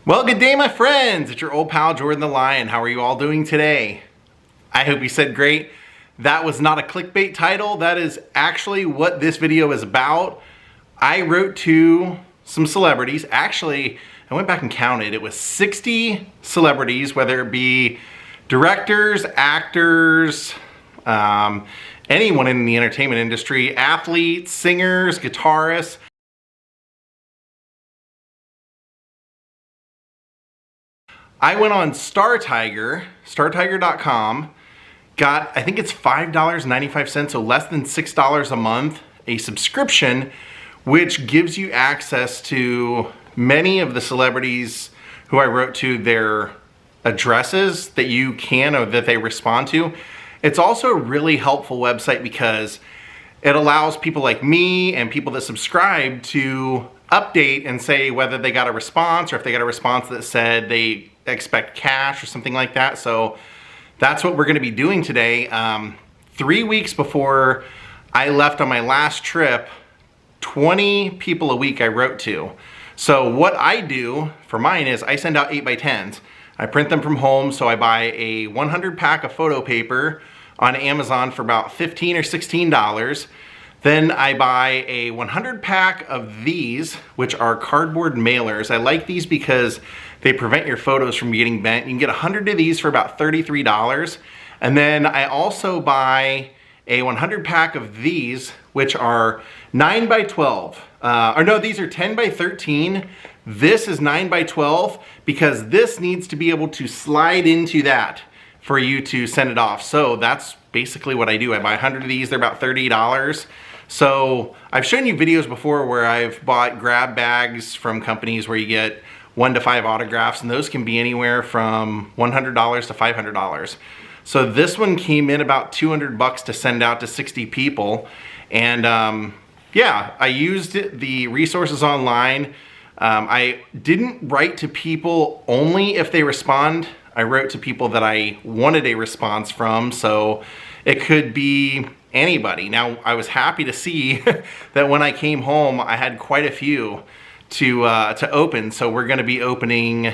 Well, good day, my friends. It's your old pal, Jordan the Lion. How are you all doing today? I hope you said great. That was not a clickbait title. That is actually what this video is about. I wrote to some celebrities. Actually, I went back and counted. It was 60 celebrities, whether it be directors, actors, anyone in the entertainment industry, athletes, singers, guitarists. I went on Startiger, startiger.com, got, I think it's $5.95, so less than $6 a month, a subscription, which gives you access to many of the celebrities who I wrote to, their addresses that you can or that they respond to. It's also a really helpful website because it allows people like me and people that subscribe to update and say whether they got a response or if they got a response that said they expect cash or something like that. So that's what we're going to be doing today. 3 weeks before I left on my last trip, 20 people a week I wrote to. So what I do for mine is I send out 8x10s. I print them from home, so I buy a 100 pack of photo paper on Amazon for about $15 or $16. Then I buy a 100 pack of these, which are cardboard mailers. I like these because they prevent your photos from getting bent. You can get 100 of these for about $33. And then I also buy a 100 pack of these, which are 9x12. Or no, these are 10x13. This is 9x12 because this needs to be able to slide into that for you to send it off. So that's basically what I do. I buy 100 of these, they're about $30. So I've shown you videos before where I've bought grab bags from companies where you get 1 to 5 autographs, and those can be anywhere from $100 to $500. So this one came in about $200 to send out to 60 people. And yeah, I used the resources online. I didn't write to people only if they respond. I wrote to people that I wanted a response from, so it could be anybody. Now, I was happy to see that when I came home, I had quite a few to open. So we're gonna be opening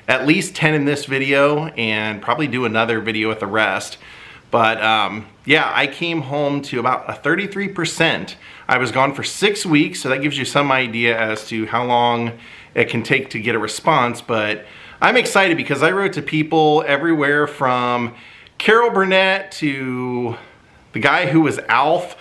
at least 10 in this video and probably do another video with the rest. But yeah, I came home to about a 33%. I was gone for 6 weeks, so that gives you some idea as to how long it can take to get a response. But I'm excited because I wrote to people everywhere from Carol Burnett to the guy who was Alf,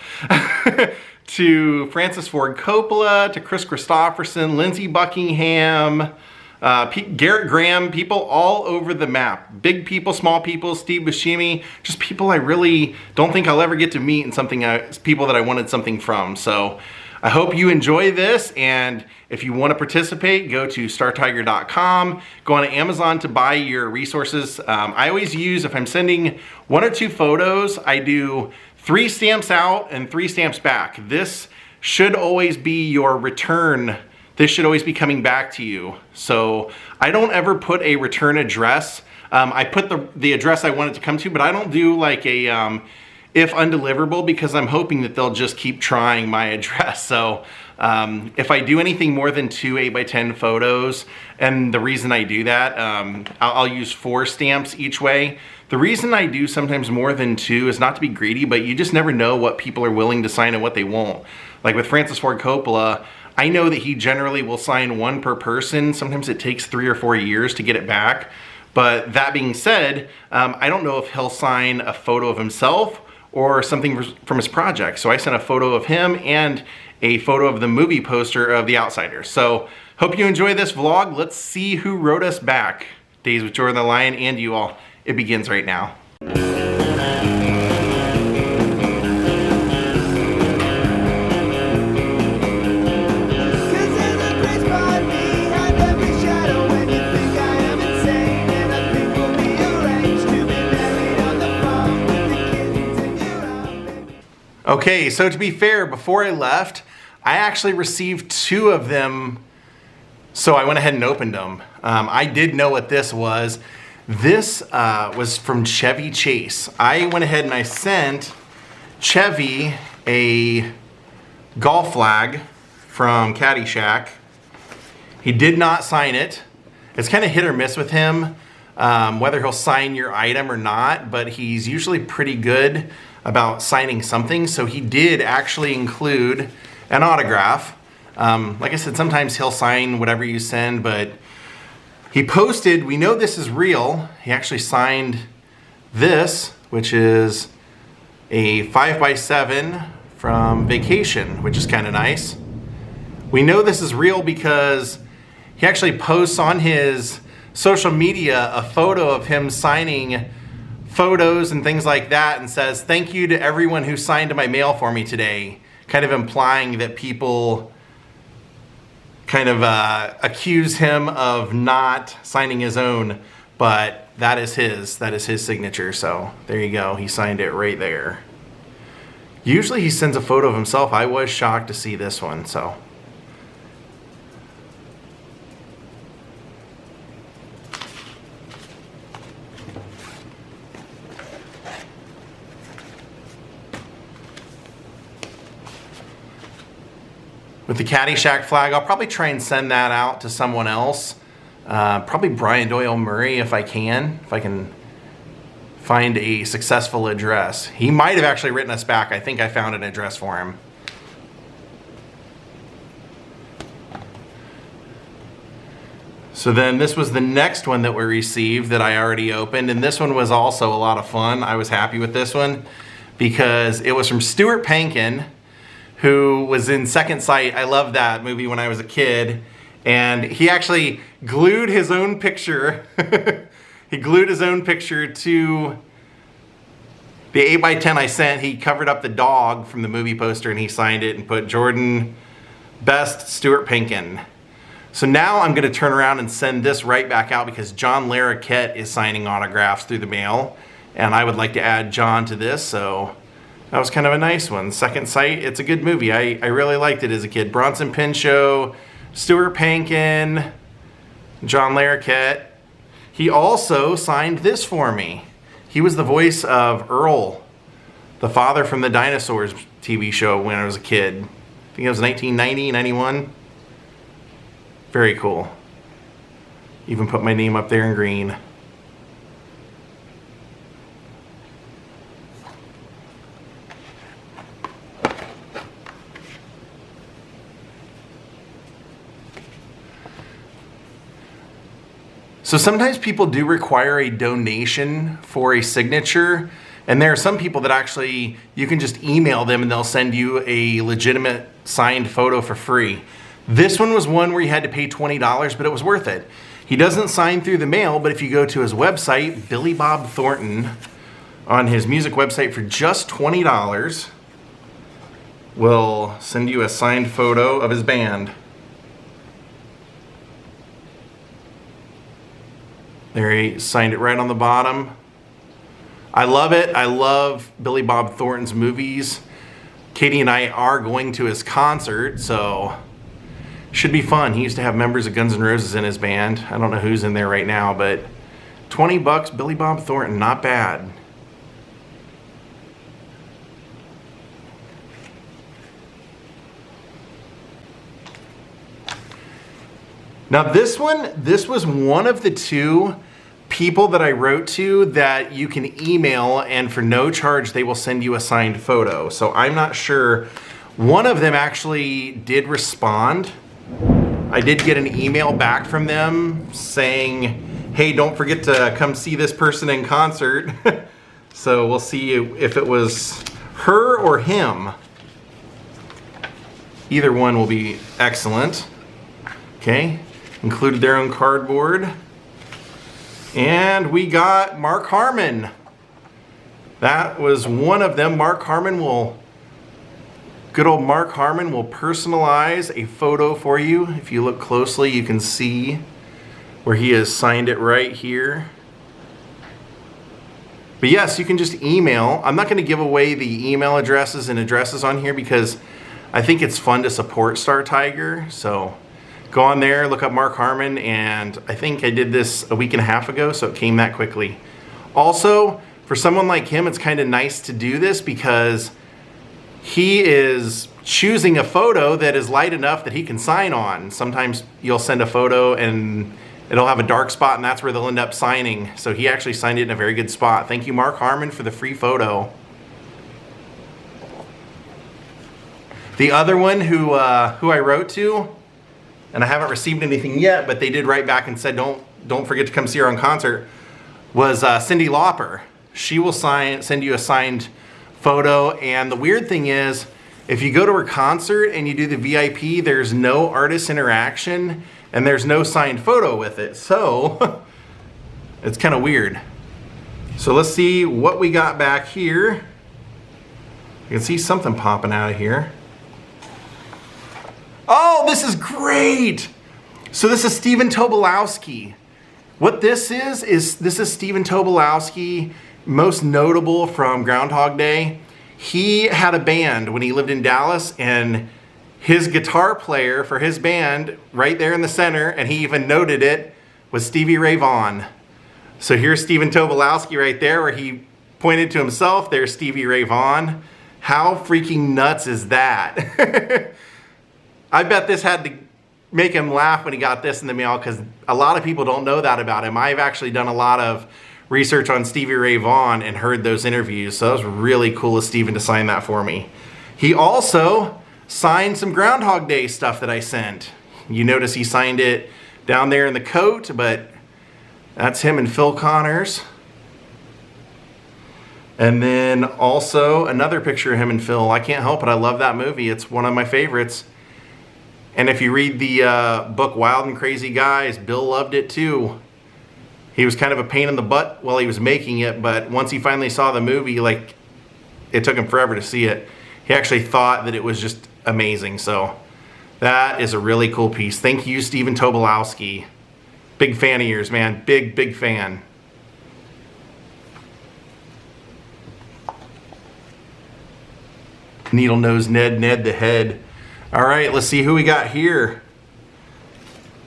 to Francis Ford Coppola, to Kristofferson, Lindsey Buckingham, Garrett Graham, people all over the map. Big people, small people, Steve Buscemi, just people I really don't think I'll ever get to meet, and people that I wanted something from. So I hope you enjoy this, and if you want to participate, go to startiger.com, go on Amazon to buy your resources. I always use, if I'm sending 1 or 2 photos, I do 3 stamps out and 3 stamps back. This should always be your return. This should always be coming back to you. So I don't ever put a return address. I put the address I want it to come to, but I don't do like a if undeliverable, because I'm hoping that they'll just keep trying my address. So if I do anything more than 2 8x10 photos, and the reason I do that, I'll use 4 stamps each way. The reason I do sometimes more than 2 is not to be greedy, but you just never know what people are willing to sign and what they won't. Like with Francis Ford Coppola, I know that he generally will sign 1 per person. Sometimes it takes 3 or 4 years to get it back. But that being said, I don't know if he'll sign a photo of himself or something from his project. So I sent a photo of him and a photo of the movie poster of The Outsiders. So hope you enjoy this vlog. Let's see who wrote us back. Daze with Jordan the Lion and you all. It begins right now. Okay, so to be fair, before I left, I actually received 2 of them, so I went ahead and opened them. I did know what this was. This was from Chevy Chase. I went ahead and I sent Chevy a golf flag from Caddyshack. He did not sign it, It's kind of hit or miss with him, whether he'll sign your item or not, but he's usually pretty good about signing something. So he did actually include an autograph. Like I said, sometimes he'll sign whatever you send, but he posted, "We know this is real." He actually signed this, which is a 5x7 from Vacation, which is kind of nice. We know this is real because he actually posts on his social media a photo of him signing photos and things like that and says, "Thank you to everyone who signed my mail for me today," kind of implying that people kind of accuse him of not signing his own, but that is his signature. So there you go, he signed it right there. Usually he sends a photo of himself. I was shocked to see this one, so. With the Caddyshack flag, I'll probably try and send that out to someone else. Probably Brian Doyle Murray if I can find a successful address. He might have actually written us back. I think I found an address for him. So then this was the next one that we received that I already opened, and this one was also a lot of fun. I was happy with this one because it was from Stuart Pankin, who was in Second Sight. I loved that movie when I was a kid. And he actually glued his own picture. He glued his own picture to the 8x10 I sent. He covered up the dog from the movie poster and he signed it and put Jordan Best Stuart Pankin. So now I'm gonna turn around and send this right back out because John Larroquette is signing autographs through the mail. And I would like to add John to this, so that was kind of a nice one. Second Sight, it's a good movie. I really liked it as a kid. Bronson Pinchot, Stuart Pankin, John Larroquette. He also signed this for me. He was the voice of Earl, the father from the Dinosaurs TV show when I was a kid. I think it was 1990, 91. Very cool. Even put my name up there in green. So sometimes people do require a donation for a signature, and there are some people that actually, you can just email them and they'll send you a legitimate signed photo for free. This one was one where you had to pay $20, but it was worth it. He doesn't sign through the mail, but if you go to his website, Billy Bob Thornton, on his music website for just $20, will send you a signed photo of his band. There, he signed it right on the bottom. I love it. I love Billy Bob Thornton's movies. Katie and I are going to his concert, so should be fun. He used to have members of Guns N' Roses in his band. I don't know who's in there right now, but 20 bucks, Billy Bob Thornton, not bad. Now this was one of the two people that I wrote to that you can email, and for no charge they will send you a signed photo. So I'm not sure. One of them actually did respond. I did get an email back from them saying, hey, don't forget to come see this person in concert. So we'll see if it was her or him. Either one will be excellent. Okay. Included their own cardboard. And we got Mark Harmon. That was one of them. Good old Mark Harmon will personalize a photo for you. If you look closely, you can see where he has signed it right here. But yes, you can just email. I'm not going to give away the email addresses and addresses on here because I think it's fun to support Startiger. So go on there, look up Mark Harmon, and I think I did this a week and a half ago, so it came that quickly. Also, for someone like him, it's kind of nice to do this because he is choosing a photo that is light enough that he can sign on. Sometimes you'll send a photo and it'll have a dark spot, and that's where they'll end up signing. So he actually signed it in a very good spot. Thank you, Mark Harmon, for the free photo. The other one who I wrote to, and I haven't received anything yet, but they did write back and said don't forget to come see her on concert, was Cyndi Lauper. She will send you a signed photo, and the weird thing is, if you go to her concert and you do the VIP, there's no artist interaction and there's no signed photo with it. So it's kind of weird. So let's see what we got back here. You can see something popping out of here. Oh, this is great. So this is Stephen Tobolowsky. What this is this is Stephen Tobolowsky, most notable from Groundhog Day. He had a band when he lived in Dallas, and his guitar player for his band, right there in the center, and he even noted it, was Stevie Ray Vaughan. So here's Stephen Tobolowsky right there, where he pointed to himself. There's Stevie Ray Vaughan. How freaking nuts is that? I bet this had to make him laugh when he got this in the mail, because a lot of people don't know that about him. I've actually done a lot of research on Stevie Ray Vaughan and heard those interviews, so that was really cool of Stephen to sign that for me. He also signed some Groundhog Day stuff that I sent. You notice he signed it down there in the coat, but that's him and Phil Connors. And then also another picture of him and Phil. I can't help it, I love that movie. It's one of my favorites. And if you read the book Wild and Crazy Guys, Bill loved it too. He was kind of a pain in the butt while he was making it, but once he finally saw the movie, like, it took him forever to see it. He actually thought that it was just amazing. So that is a really cool piece. Thank you, Stephen Tobolowsky. Big fan of yours, man. Big fan. Needle Nose Ned the Head. All right, let's see who we got here.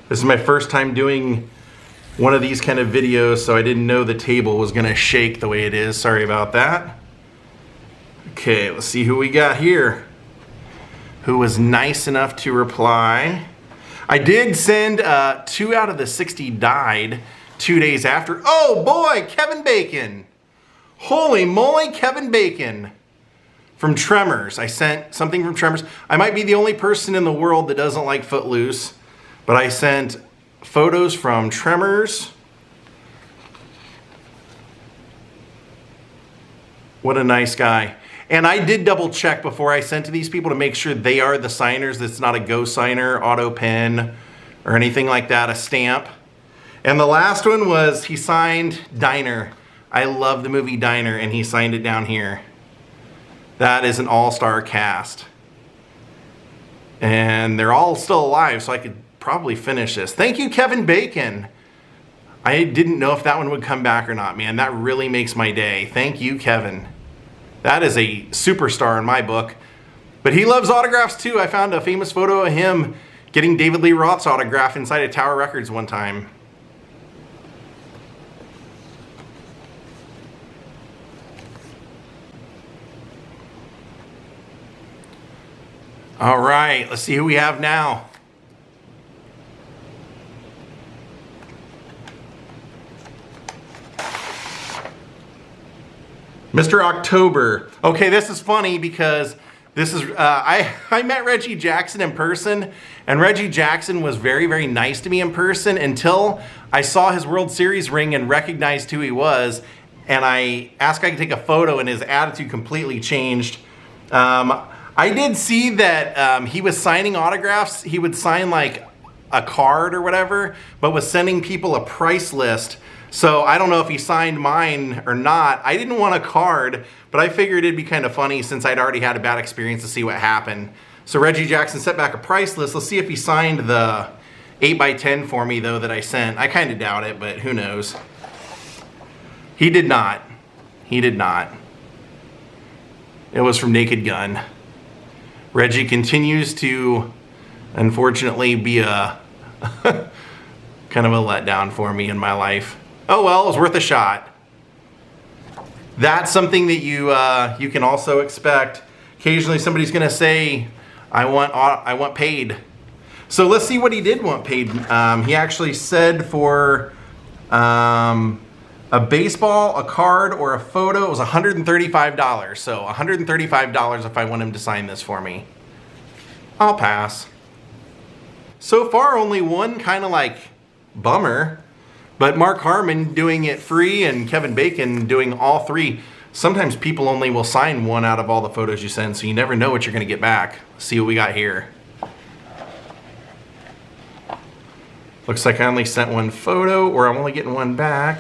This is my first time doing one of these kind of videos, so I didn't know the table was gonna shake the way it is. Sorry about that. Okay, let's see who we got here. Who was nice enough to reply. I did send 2 out of the 60 died 2 days after. Oh boy, Kevin Bacon. Holy moly, Kevin Bacon. From Tremors. I sent something from Tremors. I might be the only person in the world that doesn't like Footloose, but I sent photos from Tremors. What a nice guy. And I did double check before I sent to these people to make sure they are the signers. That's not a ghost signer, auto pen, or anything like that, a stamp. And the last one was, he signed Diner. I love the movie Diner, and he signed it down here. That is an all-star cast. And they're all still alive, so I could probably finish this. Thank you, Kevin Bacon. I didn't know if that one would come back or not, man. That really makes my day. Thank you, Kevin. That is a superstar in my book. But he loves autographs too. I found a famous photo of him getting David Lee Roth's autograph inside of Tower Records one time. All right, let's see who we have now. Mr. October. Okay, this is funny because this is, I met Reggie Jackson in person, and Reggie Jackson was very nice to me in person until I saw his World Series ring and recognized who he was, and I asked if I could take a photo, and his attitude completely changed. I did see that he was signing autographs. He would sign like a card or whatever, but was sending people a price list. So I don't know if he signed mine or not. I didn't want a card, but I figured it'd be kind of funny since I'd already had a bad experience to see what happened. So Reggie Jackson sent back a price list. Let's see if he signed the 8x10 for me though that I sent. I kind of doubt it, but who knows. He did not. He did not. It was from Naked Gun. Reggie continues to, unfortunately, be a kind of a letdown for me in my life. Oh well, it was worth a shot. That's something that you can also expect. Occasionally somebody's gonna say, I want paid. So let's see what he did want paid. He actually said for a baseball, a card, or a photo, it was $135. So $135 if I want him to sign this for me. I'll pass. So far, only one kind of like bummer, but Mark Harmon doing it free and Kevin Bacon doing all three. Sometimes people only will sign one out of all the photos you send, so you never know what you're gonna get back. Let's see what we got here. Looks like I only sent one photo, or I'm only getting one back.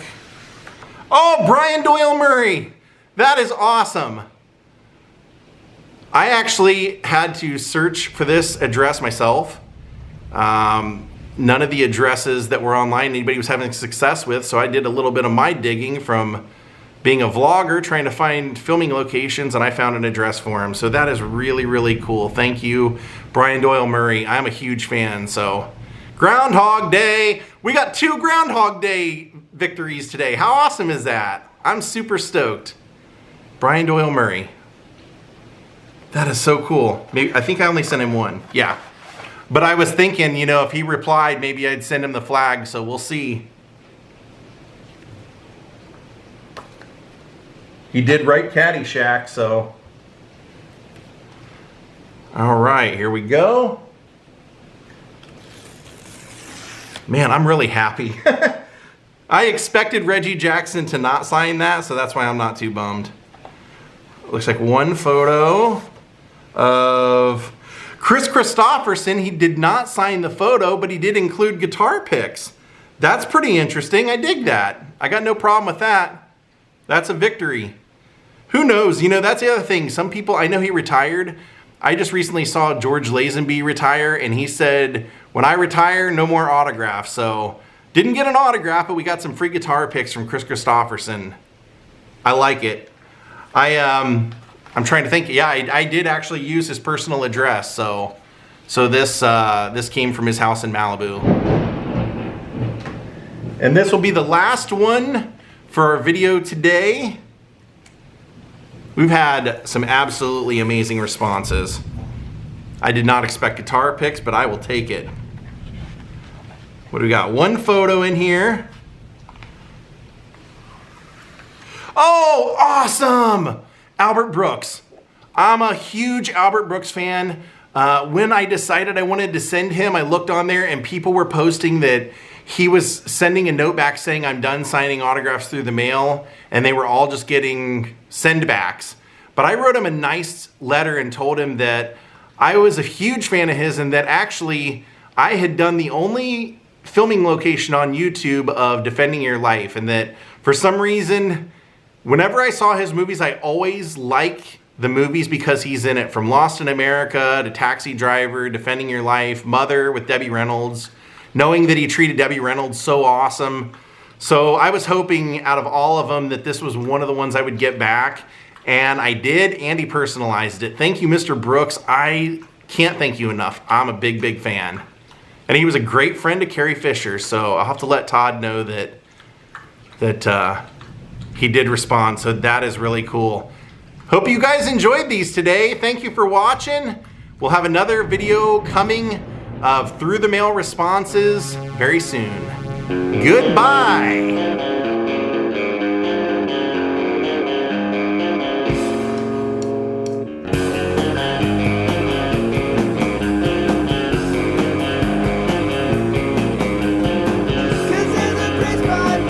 Oh, Brian Doyle Murray! That is awesome. I actually had to search for this address myself. None of the addresses that were online anybody was having success with, so I did a little bit of my digging from being a vlogger, trying to find filming locations, and I found an address for him. So that is really, really cool. Thank you, Brian Doyle Murray. I'm a huge fan, so. Groundhog Day. We got 2 Groundhog Day victories today. How awesome is that? I'm super stoked. Brian Doyle Murray. That is so cool. Maybe, I think I only sent him one. Yeah. But I was thinking, you know, if he replied, maybe I'd send him the flag, so we'll see. He did write Caddyshack, so. All right, here we go. Man, I'm really happy. I expected Reggie Jackson to not sign that, so that's why I'm not too bummed. Looks like one photo of Kristofferson. He did not sign the photo, but he did include guitar picks. That's pretty interesting. I dig that. I got no problem with that. That's a victory. Who knows? You know, that's the other thing. Some people, I know he retired. I just recently saw George Lazenby retire, and he said, when I retire, no more autographs. So, didn't get an autograph, but we got some free guitar picks from Kristofferson. I like it. I'm trying to think. Yeah, I did actually use his personal address. So this came from his house in Malibu. And this will be the last one for our video today. We've had some absolutely amazing responses. I did not expect guitar picks, but I will take it. What do we got? One photo in here. Oh, awesome! Albert Brooks. I'm a huge Albert Brooks fan. When I decided I wanted to send him, I looked on there and people were posting that he was sending a note back saying, I'm done signing autographs through the mail, and they were all just getting sendbacks. But I wrote him a nice letter and told him that I was a huge fan of his and that actually I had done the only filming location on YouTube of Defending Your Life, and that for some reason, whenever I saw his movies, I always like the movies because he's in it, from Lost in America to Taxi Driver, Defending Your Life, Mother with Debbie Reynolds, knowing that he treated Debbie Reynolds so awesome. So I was hoping out of all of them that this was one of the ones I would get back, and I did, and he personalized it. Thank you, Mr. Brooks. I can't thank you enough. I'm a big, big fan. And he was a great friend to Carrie Fisher, so I'll have to let Todd know that he did respond, so that is really cool. Hope you guys enjoyed these today. Thank you for watching. We'll have another video coming of Through the Mail responses very soon. Goodbye. Cause there's a great spot